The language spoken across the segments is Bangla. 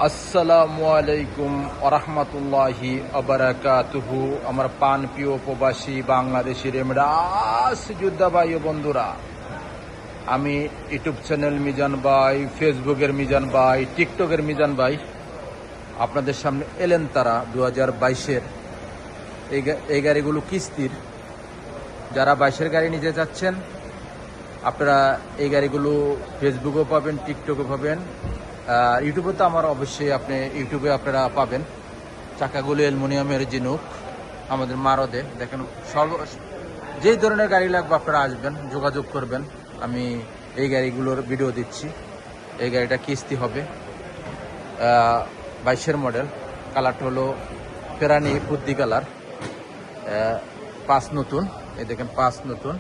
আসসালামু আলাইকুম ওরহমতুল্লাহি আবরাকাতুহু। আমার পান প্রিয় প্রবাসী বাংলাদেশি রেমডাস যোদ্ধা ভাই ও বন্ধুরা, আমি ইউটিউব চ্যানেল মিজান ভাই, ফেসবুকের মিজান ভাই, টিকটকের মিজান ভাই আপনাদের সামনে এলেন। তারা 2022-এর এই গাড়িগুলো কিস্তির। যারা 22-এর গাড়ি নিতে যাচ্ছেন আপনারা এই গাড়িগুলো ফেসবুকেও পাবেন, টিকটকে পাবেন, আর ইউটিউবে তো আমার অবশ্যই আপনি ইউটিউবে আপনারা পাবেন। চাকাগুলো অ্যালুমিনিয়ামের জিনুক, আমাদের মারদে দেখেন। যেই ধরনের গাড়ি লাগবে আপনারা আসবেন, যোগাযোগ করবেন। আমি এই গাড়িগুলোর ভিডিও দিচ্ছি। এই গাড়িটা কিস্তি হবে, 22-এর মডেল। কালারটা হলো ফেরানি ফুদ্দি কালার, 5 নতুন। এই দেখেন 5 নতুন।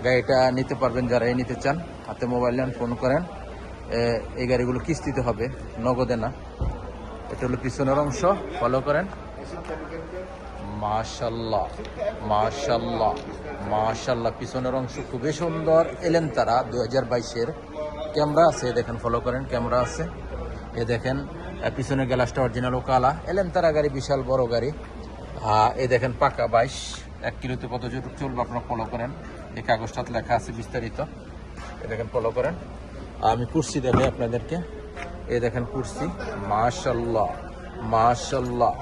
গাড়িটা নিতে পারবেন যারা নিতে চান। হাতে মোবাইল নেন, ফোন করেন। এই গাড়িগুলো কিস্তিতে হবে, নগদে না। এটা হলো পিছনের অংশ, ফলো করেন। মাশাল্লাহ মাশাল্লাহ মাশাল্লাহ, পিছনের অংশ খুবই সুন্দর। এলেন তারা 2022-এর। ক্যামেরা আছে দেখেন, ফলো করেন, ক্যামেরা আছে। এ দেখেন পিছনের গ্লাসটা অরিজিনাল ও কালা। এলেন তারা গাড়ি বিশাল বড় গাড়ি। এ দেখেন পাকা 22, 1 কিলোতে কত জোর চলবে আপনারা ফলো করেন। এই কাগজটা লেখা আছে বিস্তারিত, এ দেখেন ফলো করেন। আমি কুর্সি দেখাই আপনাদেরকে। এই দেখেন কুর্সি, মাশাল্লাহ মাশাল্লাহ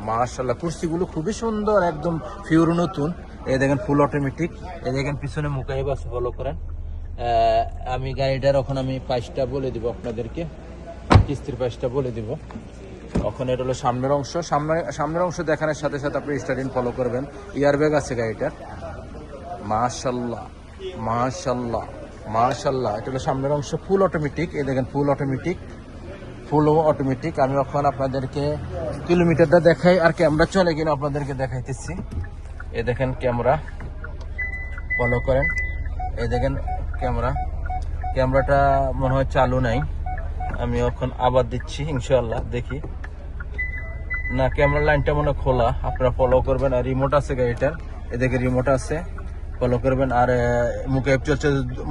মাশাল্লাহ। কুর্সিগুলো খুবই সুন্দর, একদম পিওর নতুন। এই দেখেন ফুল অটোমেটিক। এই দেখেন পিছনে মুকাইব আছে, ফলো করেন। আমি গাড়িটার এখন আমি প্রাইসটা বলে দিব আপনাদেরকে, কিস্তির প্রাইসটা বলে দিব। এখন এটা হলো সামনের অংশ। সামনের অংশ দেখানোর সাথে সাথে আপনি স্টার্টিং ফলো করবেন। ইয়ারব্যাগ আছে গাড়িটার। মাশাল্লাহ মাশাল্লাহ মাশাল্লাহ। এটা হলো সামনের অংশ, ফুল অটোমেটিক। এই দেখেন ফুল অটোমেটিক, ফুল অটোমেটিক। আমি এখন আপনাদেরকে কিলোমিটারটা দেখাই, আর ক্যামেরা চলে কিনা আপনাদেরকে দেখাইতেছি। এই দেখেন ক্যামেরা, ফলো করেন। এই দেখেন ক্যামেরাটা মনে হয় চালু নাই। আমি এখন আবার দিচ্ছি ইনশাল্লাহ, দেখি। না, ক্যামেরা লাইনটা মনে খোলা। আপনারা ফলো করবেন। আর রিমোট আছে গাড়িটার, এদিকে রিমোট আছে, ফলো করবেন। আর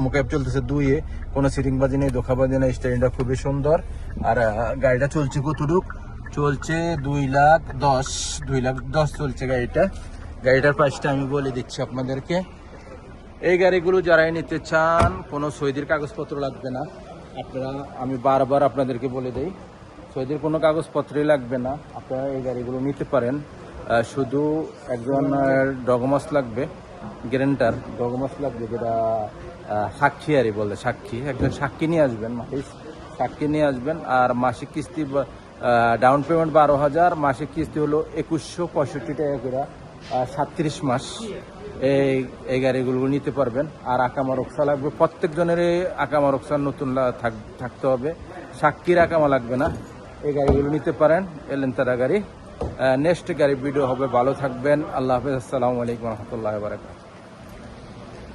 মুকেব চলতেছে 2-এ, কোনো সিটিং বাজি নেই, ধোকাবাজি নেই। স্টারিংটা খুবই সুন্দর। আর গাড়িটা চলছে কতটুক চলছে, 2,10,000 চলছে গাড়িটার প্রাইসটা আমি বলে দিচ্ছি আপনাদেরকে। এই গাড়িগুলো যারাই নিতে চান, কোনো সৌদির কাগজপত্র লাগবে না। আপনারা, আমি বারবার আপনাদেরকে বলে দেই, সৌদির কোনো কাগজপত্রই লাগবে না। আপনারা এই গাড়িগুলো নিতে পারেন। শুধু একজন ডকুমেন্টস লাগবে, গ্যারেন্টার ডকুমেন্টস লাগবে, যেটা সাক্ষী আরই বলে, সাক্ষী। একজন সাক্ষী নিয়ে আসবেন, সাক্ষী নিয়ে আসবেন। আর মাসিক কিস্তি, ডাউন পেমেন্ট 12,000, মাসিক কিস্তি হলো 2,165 টাকা করে, 37 মাস। এই গাড়িগুলো নিতে পারবেন। আর আকামা রক্সা লাগবে, প্রত্যেকজনের আকামা রক্সা নতুন থাকতে হবে, সাক্ষীর আকামা লাগবে না। এই গাড়িগুলো নিতে পারেন। এলেন তারা গাড়ি। নেক্সট গাড়ি ভিডিও হবে। ভালো থাকবেন। আল্লাহ হাফেজ। আসসালামু আলাইকুম রহমতুল্লাহ বারাকাতুহু।